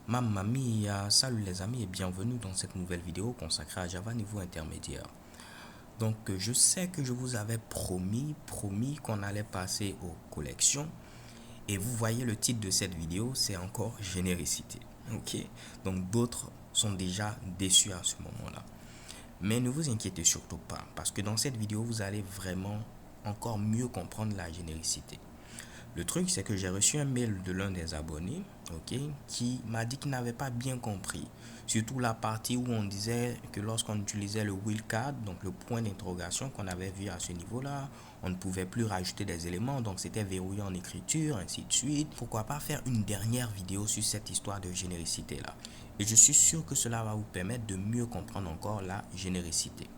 Mamma mia, salut les amis et bienvenue dans cette nouvelle vidéo consacrée à Java niveau intermédiaire. Donc je sais que je vous avais promis qu'on allait passer aux collections et vous voyez le titre de cette vidéo, c'est encore généricité. Ok, donc d'autres sont déjà déçus à ce moment-là. Mais ne vous inquiétez surtout pas parce que dans cette vidéo vous allez vraiment encore mieux comprendre la généricité. Le truc, c'est que j'ai reçu un mail de l'un des abonnés, ok, qui m'a dit qu'il n'avait pas bien compris. Surtout la partie où on disait que lorsqu'on utilisait le wildcard, donc le point d'interrogation qu'on avait vu à ce niveau-là, on ne pouvait plus rajouter des éléments, donc c'était verrouillé en écriture, ainsi de suite. Pourquoi pas faire une dernière vidéo sur cette histoire de généricité-là? Et je suis sûr que cela va vous permettre de mieux comprendre encore la généricité.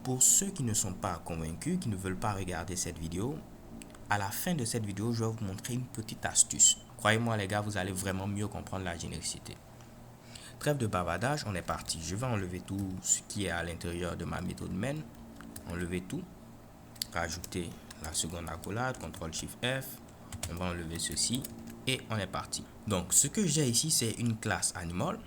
Pour ceux qui ne sont pas convaincus, qui ne veulent pas regarder cette vidéo, à la fin de cette vidéo, je vais vous montrer une petite astuce. Croyez-moi les gars, vous allez vraiment mieux comprendre la généricité. Trêve de bavardage, on est parti. Je vais enlever tout ce qui est à l'intérieur de ma méthode main. Enlever tout. Rajouter la seconde accolade, CTRL-SHIFT-F. On va enlever ceci et on est parti. Donc ce que j'ai ici, c'est une classe animal.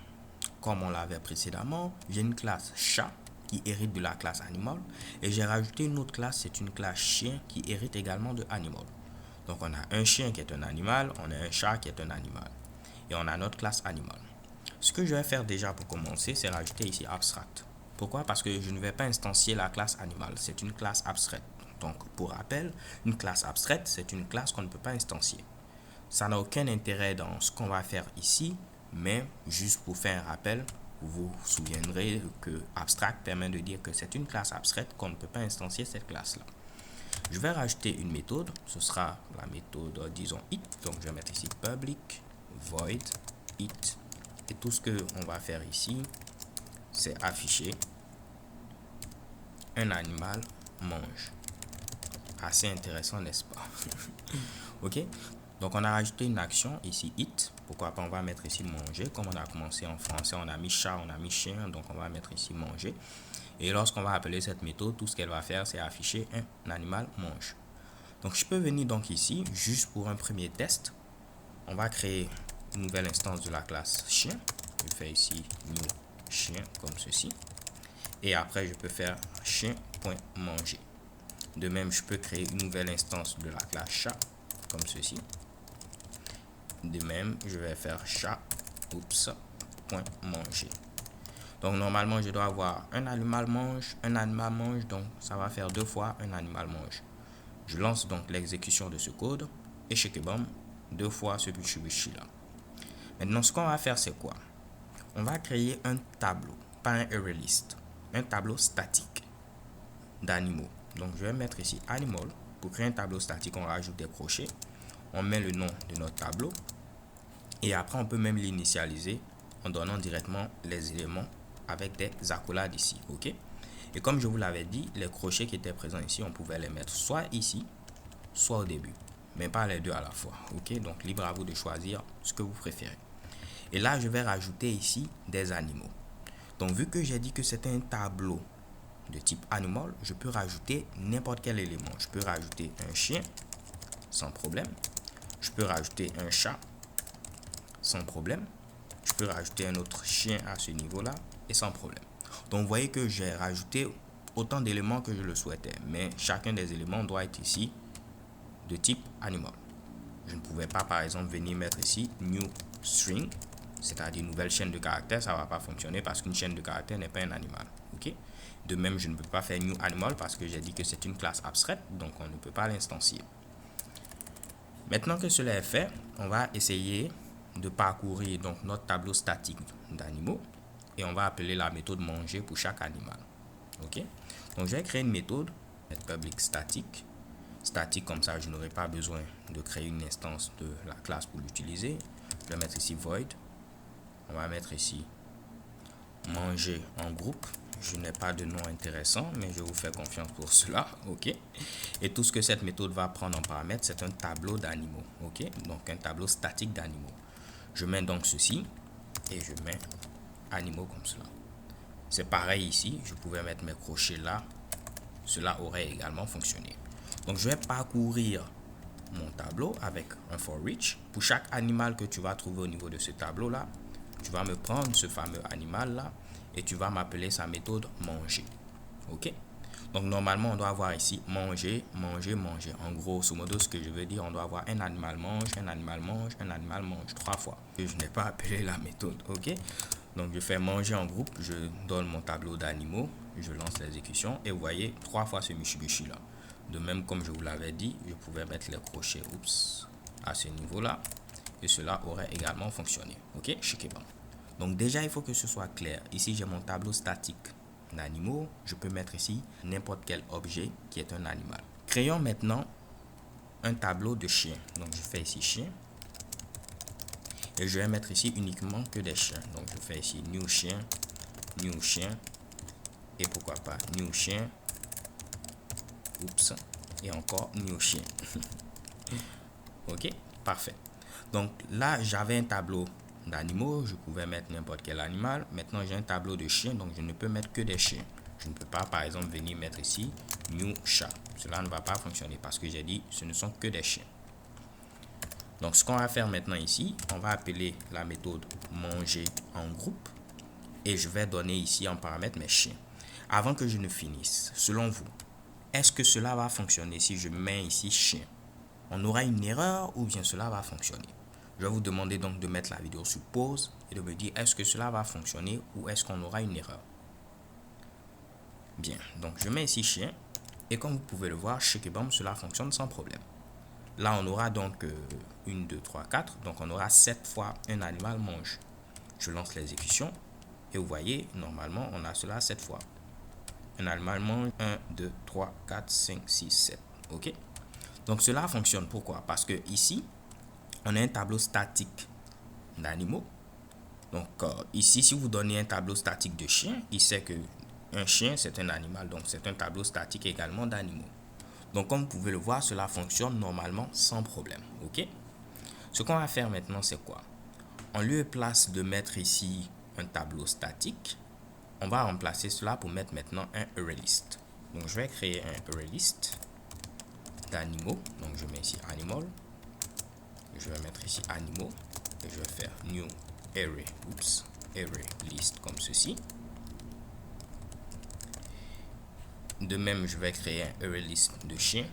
Comme on l'avait précédemment, j'ai une classe chat qui hérite de la classe animal et j'ai rajouté une autre classe, c'est une classe chien qui hérite également de animal. Donc on a un chien qui est un animal, on a un chat qui est un animal et on a notre classe animal. Ce que je vais faire déjà pour commencer, c'est rajouter ici abstract. Pourquoi? Parce que je ne vais pas instancier la classe animal, c'est une classe abstraite. Donc pour rappel, une classe abstraite, c'est une classe qu'on ne peut pas instancier. Ça n'a aucun intérêt dans ce qu'on va faire ici, mais juste pour faire un rappel, vous vous souviendrez que abstract permet de dire que c'est une classe abstraite qu'on ne peut pas instancier cette classe-là. Je vais rajouter une méthode, ce sera la méthode, disons, it. Donc je vais mettre ici public void it. Et tout ce qu'on va faire ici, c'est afficher un animal mange. Assez intéressant, n'est-ce pas? Ok, donc on a rajouté une action ici it. Pourquoi pas, on va mettre ici manger. Comme on a commencé en français, on a mis chat, on a mis chien, donc on va mettre ici manger. Et lorsqu'on va appeler cette méthode, tout ce qu'elle va faire, c'est afficher un animal mange. Donc je peux venir donc ici, juste pour un premier test. On va créer une nouvelle instance de la classe chien. Je fais ici new chien comme ceci. Et après, je peux faire chien.manger. De même, je peux créer une nouvelle instance de la classe chat comme ceci. De même, je vais faire chat.manger. Donc normalement, je dois avoir un animal mange, donc ça va faire deux fois un animal mange. Je lance donc l'exécution de ce code et shekebam, deux fois ce bichi là. Maintenant, ce qu'on va faire, c'est quoi? On va créer un tableau, pas un array list, un tableau statique d'animaux. Donc je vais mettre ici animal. Pour créer un tableau statique, on rajoute des crochets, on met le nom de notre tableau et après on peut même l'initialiser en donnant directement les éléments avec des accolades ici. Ok, et comme je vous l'avais dit, les crochets qui étaient présents ici, on pouvait les mettre soit ici, soit au début, mais pas les deux à la fois. Ok, donc libre à vous de choisir ce que vous préférez. Et là, je vais rajouter ici des animaux. Donc vu que j'ai dit que c'était un tableau de type animal, je peux rajouter n'importe quel élément. Je peux rajouter un chien sans problème. Je peux rajouter un chat sans problème. Je peux rajouter un autre chien à ce niveau-là et sans problème. Donc vous voyez que j'ai rajouté autant d'éléments que je le souhaitais, mais chacun des éléments doit être ici de type animal. Je ne pouvais pas par exemple venir mettre ici new string, c'est-à-dire nouvelle chaîne de caractères. Ça ne va pas fonctionner parce qu'une chaîne de caractères n'est pas un animal. Ok, de même, je ne peux pas faire new animal parce que j'ai dit que c'est une classe abstraite, donc on ne peut pas l'instancier. Maintenant que cela est fait, on va essayer de parcourir donc notre tableau statique d'animaux et on va appeler la méthode manger pour chaque animal. Ok, donc je vais créer une méthode public statique. Statique, comme ça je n'aurai pas besoin de créer une instance de la classe pour l'utiliser. Je vais mettre ici void. On va mettre ici manger en groupe. Je n'ai pas de nom intéressant, mais je vous fais confiance pour cela. Ok, et tout ce que cette méthode va prendre en paramètre, c'est un tableau d'animaux. Ok, donc un tableau statique d'animaux. Je mets donc ceci et je mets animaux comme cela. C'est pareil ici, je pouvais mettre mes crochets là, cela aurait également fonctionné. Donc je vais parcourir mon tableau avec un for each. Pour chaque animal que tu vas trouver au niveau de ce tableau là, tu vas me prendre ce fameux animal là et tu vas m'appeler sa méthode manger. Ok? Donc normalement on doit avoir ici manger, manger, manger. En gros, sous modo, ce que je veux dire, on doit avoir un animal mange, un animal mange, un animal mange 3 fois. Et je n'ai pas appelé la méthode. Ok? Donc je fais manger en groupe, je donne mon tableau d'animaux, je lance l'exécution et vous voyez 3 fois ce Mitsubishi là. De même, comme je vous l'avais dit, je pouvais mettre les crochets à ce niveau là et cela aurait également fonctionné. Ok? Shikebam. Donc déjà il faut que ce soit clair. Ici j'ai mon tableau statique d'animaux, je peux mettre ici n'importe quel objet qui est un animal. Créons maintenant un tableau de chien. Donc je fais ici chien et je vais mettre ici uniquement que des chiens. Donc je fais ici new chien et pourquoi pas new chien, et encore new chien. Ok, parfait. Donc là j'avais un tableau d'animaux, je pouvais mettre n'importe quel animal. Maintenant j'ai un tableau de chiens, donc je ne peux mettre que des chiens. Je ne peux pas par exemple venir mettre ici new chat. Cela ne va pas fonctionner parce que j'ai dit ce ne sont que des chiens. Donc ce qu'on va faire maintenant ici, on va appeler la méthode manger en groupe et je vais donner ici en paramètre mes chiens. Avant que je ne finisse, selon vous, est-ce que cela va fonctionner si je mets ici chien? On aura une erreur ou bien cela va fonctionner? Je vais vous demander donc de mettre la vidéo sur pause et de me dire est-ce que cela va fonctionner ou est-ce qu'on aura une erreur. Bien, donc je mets ici chien et comme vous pouvez le voir, shikebam, cela fonctionne sans problème. Là, on aura donc 1, 2, 3, 4. Donc, on aura 7 fois un animal mange. Je lance l'exécution et vous voyez, normalement, on a cela 7 fois. Un animal mange 1, 2, 3, 4, 5, 6, 7. Ok? Donc, cela fonctionne. Pourquoi? Parce que ici, on a un tableau statique d'animaux. Donc, ici, si vous donnez un tableau statique de chien, il sait que un chien, c'est un animal. Donc, c'est un tableau statique également d'animaux. Donc, comme vous pouvez le voir, cela fonctionne normalement sans problème. Ok? Ce qu'on va faire maintenant, c'est quoi? En lieu et place de mettre ici un tableau statique, on va remplacer cela pour mettre maintenant un ArrayList. Donc, je vais créer un ArrayList d'animaux. Donc, je mets ici Animal. Je vais mettre ici Animaux. Et je vais faire New Array. ArrayList comme ceci. De même, je vais créer un ArrayList de chiens.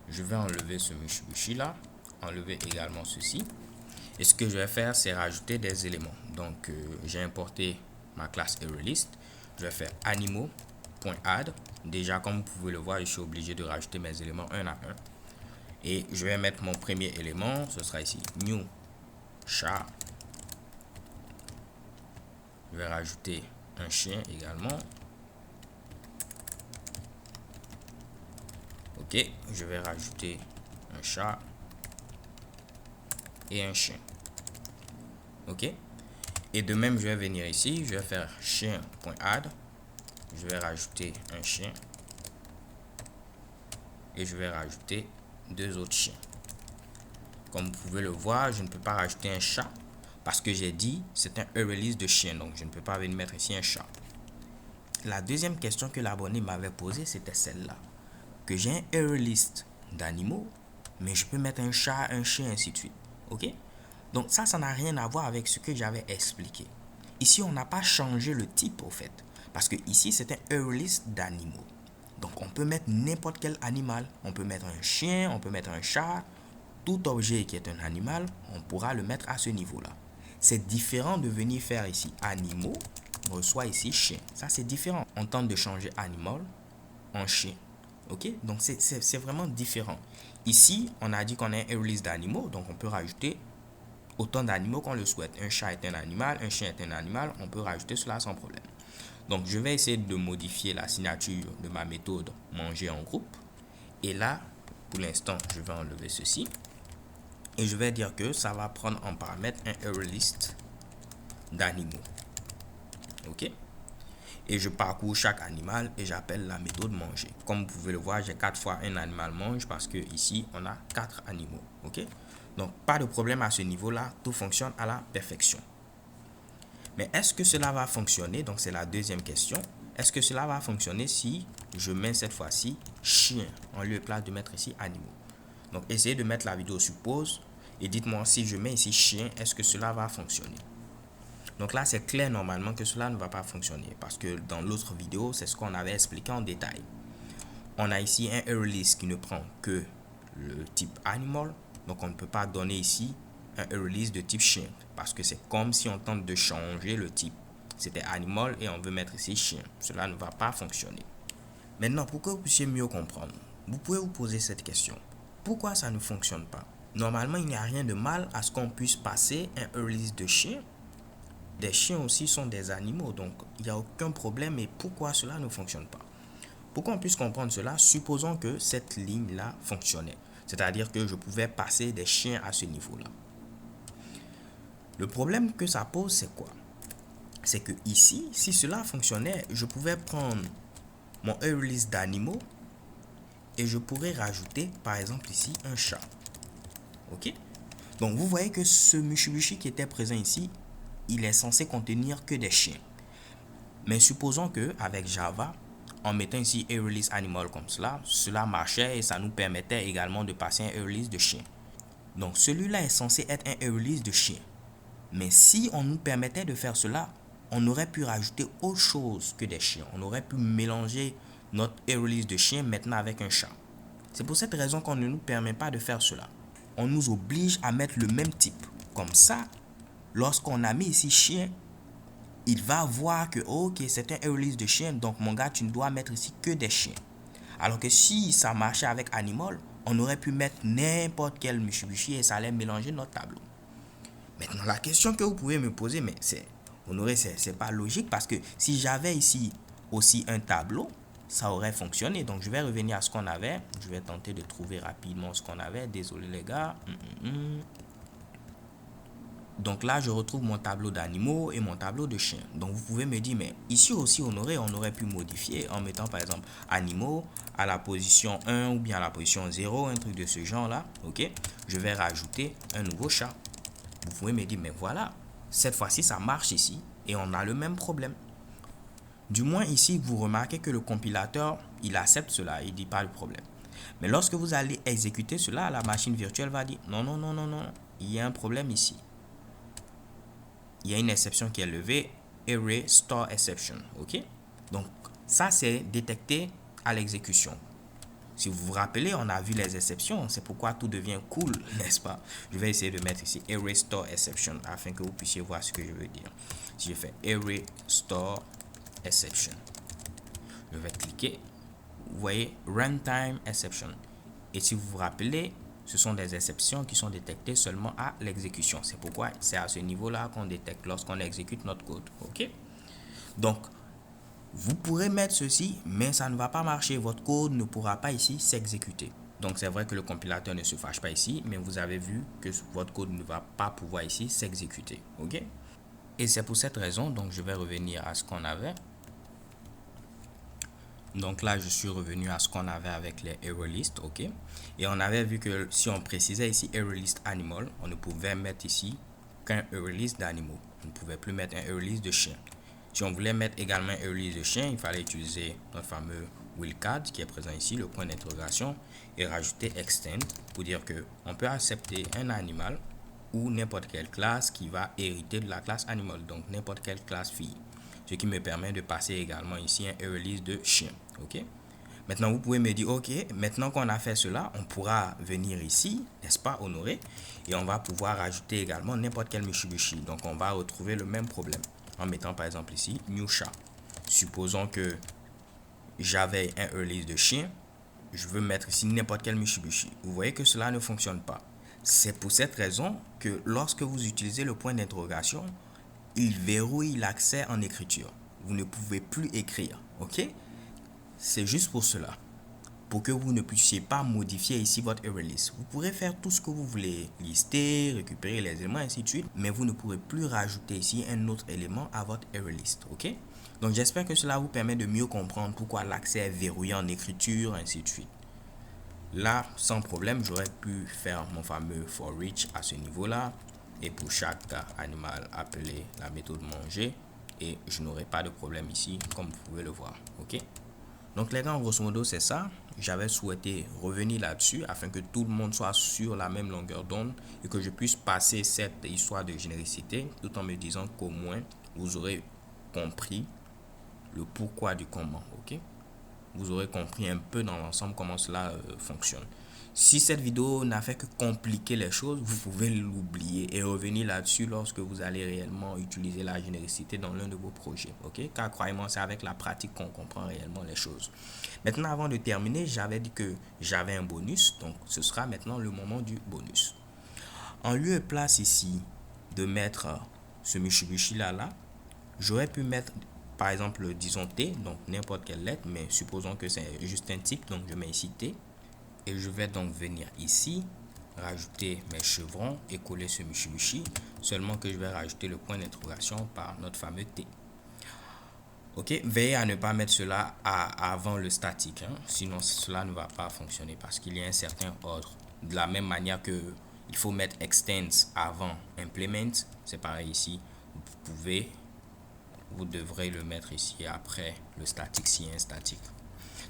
Je vais enlever ce Mitsubishi là, enlever également ceci. Et ce que je vais faire, c'est rajouter des éléments. Donc, j'ai importé ma classe ArrayList. Je vais faire animaux.add. Déjà, comme vous pouvez le voir, je suis obligé de rajouter mes éléments un à un. Et je vais mettre mon premier élément, ce sera ici new chat. Je vais rajouter un chien également. Ok, je vais rajouter un chat et un chien. Ok, et de même, je vais venir ici, je vais faire chien.add. Je vais rajouter un chien et je vais rajouter 2 autres chiens. Comme vous pouvez le voir, je ne peux pas rajouter un chat parce que j'ai dit c'est un ArrayList de chien, donc je ne peux pas venir mettre ici un chat. La deuxième question que l'abonné m'avait posée, c'était celle-là, que j'ai un ArrayList d'animaux, mais je peux mettre un chat, un chien, ainsi de suite. Ok? Donc ça n'a rien à voir avec ce que j'avais expliqué. Ici, on n'a pas changé le type au fait, parce que ici c'est un ArrayList d'animaux. Donc on peut mettre n'importe quel animal, on peut mettre un chien, on peut mettre un chat, tout objet qui est un animal, on pourra le mettre à ce niveau-là. C'est différent de venir faire ici animaux, on reçoit ici chien. Ça c'est différent. On tente de changer animal en chien. Ok, donc c'est vraiment différent. Ici, on a dit qu'on a un ArrayList d'animaux, donc on peut rajouter autant d'animaux qu'on le souhaite. Un chat est un animal, un chien est un animal, on peut rajouter cela sans problème. Donc, je vais essayer de modifier la signature de ma méthode manger en groupe. Et là, pour l'instant, je vais enlever ceci. Et je vais dire que ça va prendre en paramètre un ArrayList d'animaux. Ok? Et je parcours chaque animal et j'appelle la méthode manger. Comme vous pouvez le voir, j'ai 4 fois un animal mange parce que ici, on a 4 animaux. Ok? Donc, pas de problème à ce niveau-là. Tout fonctionne à la perfection. Mais est-ce que cela va fonctionner? Donc c'est la deuxième question. Est-ce que cela va fonctionner si je mets cette fois-ci chien en lieu et place de mettre ici animaux? Donc essayez de mettre la vidéo sur pause et dites-moi si je mets ici chien, est-ce que cela va fonctionner? Donc là c'est clair normalement que cela ne va pas fonctionner parce que dans l'autre vidéo c'est ce qu'on avait expliqué en détail. On a ici un ArrayList qui ne prend que le type animal, donc on ne peut pas donner ici un ArrayList de type chien parce que c'est comme si on tente de changer le type. C'était animal et on veut mettre ici chien. Cela ne va pas fonctionner. Maintenant, pour que vous puissiez mieux comprendre, vous pouvez vous poser cette question. Pourquoi ça ne fonctionne pas? Normalement, il n'y a rien de mal à ce qu'on puisse passer un ArrayList de chien. Des chiens aussi sont des animaux, donc il n'y a aucun problème. Et pourquoi cela ne fonctionne pas? Pour qu'on puisse comprendre cela, supposons que cette ligne-là fonctionnait. C'est-à-dire que je pouvais passer des chiens à ce niveau-là. Le problème que ça pose, c'est quoi? C'est que ici, si cela fonctionnait, je pouvais prendre mon ArrayList d'animaux et je pourrais rajouter, par exemple ici, un chat. Ok? Donc, vous voyez que ce Mitsubishi qui était présent ici, il est censé contenir que des chiens. Mais supposons que avec Java, en mettant ici ArrayList animal comme cela marchait et ça nous permettait également de passer un ArrayList de chien. Donc celui-là est censé être un ArrayList de chien. Mais si on nous permettait de faire cela, on aurait pu rajouter autre chose que des chiens. On aurait pu mélanger notre ArrayList de chien maintenant avec un chat. C'est pour cette raison qu'on ne nous permet pas de faire cela. On nous oblige à mettre le même type. Comme ça, lorsqu'on a mis ici chien, il va voir que ok, c'est un ArrayList de chien, donc mon gars, tu ne dois mettre ici que des chiens. Alors que si ça marchait avec animal, on aurait pu mettre n'importe quel Mitsubishi et ça allait mélanger notre tableau. Maintenant, la question que vous pouvez me poser, mais Honoré, c'est pas logique parce que si j'avais ici aussi un tableau, ça aurait fonctionné. Donc, je vais revenir à ce qu'on avait. Je vais tenter de trouver rapidement ce qu'on avait. Désolé les gars. Donc là, je retrouve mon tableau d'animaux et mon tableau de chiens. Donc vous pouvez me dire, mais ici aussi, on aurait pu modifier en mettant par exemple animaux à la position 1 ou bien à la position 0, un truc de ce genre-là. Ok, je vais rajouter un nouveau chat. Vous pouvez me dire, mais voilà, cette fois-ci, ça marche ici et on a le même problème. Du moins ici, vous remarquez que le compilateur, il accepte cela, il dit pas le problème. Mais lorsque vous allez exécuter cela, la machine virtuelle va dire, non, non, non, non, non, il y a un problème ici. Il y a une exception qui est levée, array store exception, ok? Donc, ça, c'est détecté à l'exécution. Si vous vous rappelez, on a vu les exceptions, c'est pourquoi tout devient cool, n'est-ce pas? Je vais essayer de mettre ici array store exception afin que vous puissiez voir ce que je veux dire. Si je fais array store exception, je vais cliquer, vous voyez runtime exception. Et si vous vous rappelez, ce sont des exceptions qui sont détectées seulement à l'exécution. C'est pourquoi c'est à ce niveau-là qu'on détecte lorsqu'on exécute notre code. Ok? Donc, vous pourrez mettre ceci, mais ça ne va pas marcher. Votre code ne pourra pas ici s'exécuter. Donc, c'est vrai que le compilateur ne se fâche pas ici, mais vous avez vu que votre code ne va pas pouvoir ici s'exécuter. Ok? Et c'est pour cette raison, donc je vais revenir à ce qu'on avait. Donc là, je suis revenu à ce qu'on avait avec les ArrayList, ok. Et on avait vu que si on précisait ici ArrayList animal, on ne pouvait mettre ici qu'un ArrayList d'animaux. On ne pouvait plus mettre un ArrayList de chien. Si on voulait mettre également un ArrayList de chien, il fallait utiliser notre fameux wildcard qui est présent ici, le point d'interrogation, et rajouter extend pour dire que on peut accepter un animal ou n'importe quelle classe qui va hériter de la classe animal, donc n'importe quelle classe fille. Ce qui me permet de passer également ici un ArrayList de chien. Ok. Maintenant, vous pouvez me dire, ok, maintenant qu'on a fait cela, on pourra venir ici, n'est-ce pas, Honoré, et on va pouvoir ajouter également n'importe quel Mitsubishi. Donc, on va retrouver le même problème en mettant par exemple ici new chat. Supposons que j'avais un ArrayList de chien, je veux mettre ici n'importe quel Mitsubishi. Vous voyez que cela ne fonctionne pas. C'est pour cette raison que lorsque vous utilisez le point d'interrogation, il verrouille l'accès en écriture. Vous ne pouvez plus écrire, ok? C'est juste pour cela. Pour que vous ne puissiez pas modifier ici votre ArrayList. Vous pourrez faire tout ce que vous voulez. Lister, récupérer les éléments, ainsi de suite. Mais vous ne pourrez plus rajouter ici un autre élément à votre ArrayList, ok? Donc j'espère que cela vous permet de mieux comprendre pourquoi l'accès est verrouillé en écriture, ainsi de suite. Là, sans problème, j'aurais pu faire mon fameux for each à ce niveau-là. et pour chaque animal appelé la méthode manger, et je n'aurai pas de problème ici comme vous pouvez le voir. Ok, donc les gars, en grosso modo c'est ça. J'avais souhaité revenir là-dessus afin que tout le monde soit sur la même longueur d'onde et que je puisse passer cette histoire de généricité tout en me disant qu'au moins vous aurez compris le pourquoi du comment. Ok, vous aurez compris un peu dans l'ensemble comment cela fonctionne. Si cette vidéo n'a fait que compliquer les choses, vous pouvez l'oublier et revenir là-dessus lorsque vous allez réellement utiliser la généricité dans l'un de vos projets. Ok, car croyez-moi, c'est avec la pratique qu'on comprend réellement les choses. Maintenant, avant de terminer, j'avais dit que j'avais un bonus, donc ce sera maintenant le moment du bonus. En lieu et place ici de mettre ce Mitsubishi là, j'aurais pu mettre par exemple, disons T, donc n'importe quelle lettre, mais supposons que c'est juste un type, donc je mets ici T. Et je vais donc venir ici, rajouter mes chevrons et coller ce Mitsubishi, seulement que je vais rajouter le point d'interrogation par notre fameux T. Ok, veillez à ne pas mettre cela avant le statique, hein, sinon cela ne va pas fonctionner parce qu'il y a un certain ordre. De la même manière que il faut mettre extends avant implement, c'est pareil ici, vous devrez le mettre ici après le statique s'il y a un statique.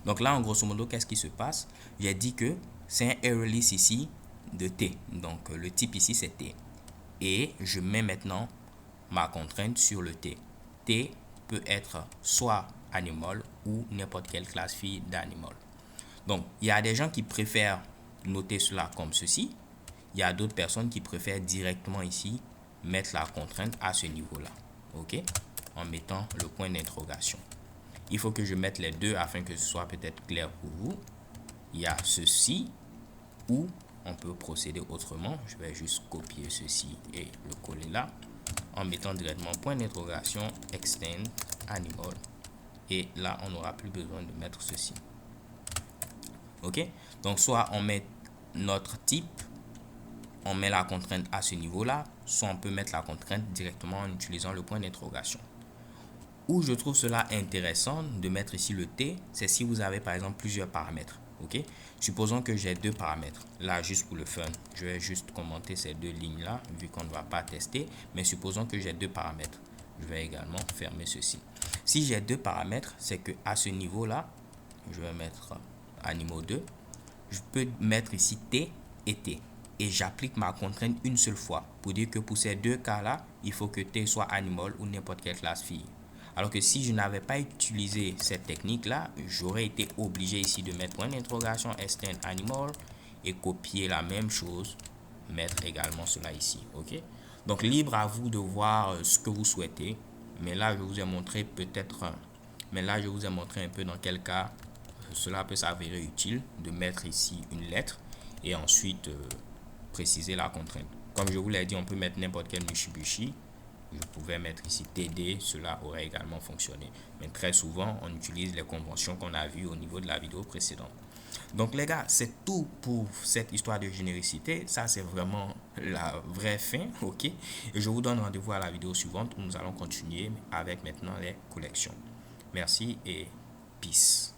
Donc là, en grosso modo, qu'est-ce qui se passe? J'ai dit que c'est un array list ici de T. Donc le type ici, c'est T. Et je mets maintenant ma contrainte sur le T. T peut être soit animal ou n'importe quelle classe fille d'animal. Donc, il y a des gens qui préfèrent noter cela comme ceci. Il y a d'autres personnes qui préfèrent directement ici mettre la contrainte à ce niveau-là. OK? En mettant le point d'interrogation. Il faut que je mette les deux afin que ce soit peut-être clair pour vous. Il y a ceci ou on peut procéder autrement. Je vais juste copier ceci et le coller là en mettant directement point d'interrogation extend animal et là on n'aura plus besoin de mettre ceci. Ok, donc soit on met notre type, on met la contrainte à ce niveau là, soit on peut mettre la contrainte directement en utilisant le point d'interrogation. Où je trouve cela intéressant de mettre ici le T, c'est si vous avez par exemple plusieurs paramètres. Ok, supposons que j'ai deux paramètres. Là, juste pour le fun, je vais juste commenter ces deux lignes là, vu qu'on ne va pas tester. Mais supposons que j'ai deux paramètres. Je vais également fermer ceci. Si j'ai deux paramètres, c'est que à ce niveau là, je vais mettre animaux 2. Je peux mettre ici T et T. Et j'applique ma contrainte une seule fois. Pour dire que pour ces deux cas là, il faut que T soit animal ou n'importe quelle classe fille. Alors que si je n'avais pas utilisé cette technique-là, j'aurais été obligé ici de mettre point d'interrogation extend animal et copier la même chose, mettre également cela ici. Ok? Donc libre à vous de voir ce que vous souhaitez. Mais là, je vous ai montré un peu dans quel cas cela peut s'avérer utile de mettre ici une lettre et ensuite préciser la contrainte. Comme je vous l'ai dit, on peut mettre n'importe quel Mitsubishi. Je pouvais mettre ici TD, cela aurait également fonctionné. Mais très souvent, on utilise les conventions qu'on a vues au niveau de la vidéo précédente. Donc les gars, c'est tout pour cette histoire de généricité. Ça, c'est vraiment la vraie fin, ok? Et je vous donne rendez-vous à la vidéo suivante où nous allons continuer avec maintenant les collections. Merci et peace.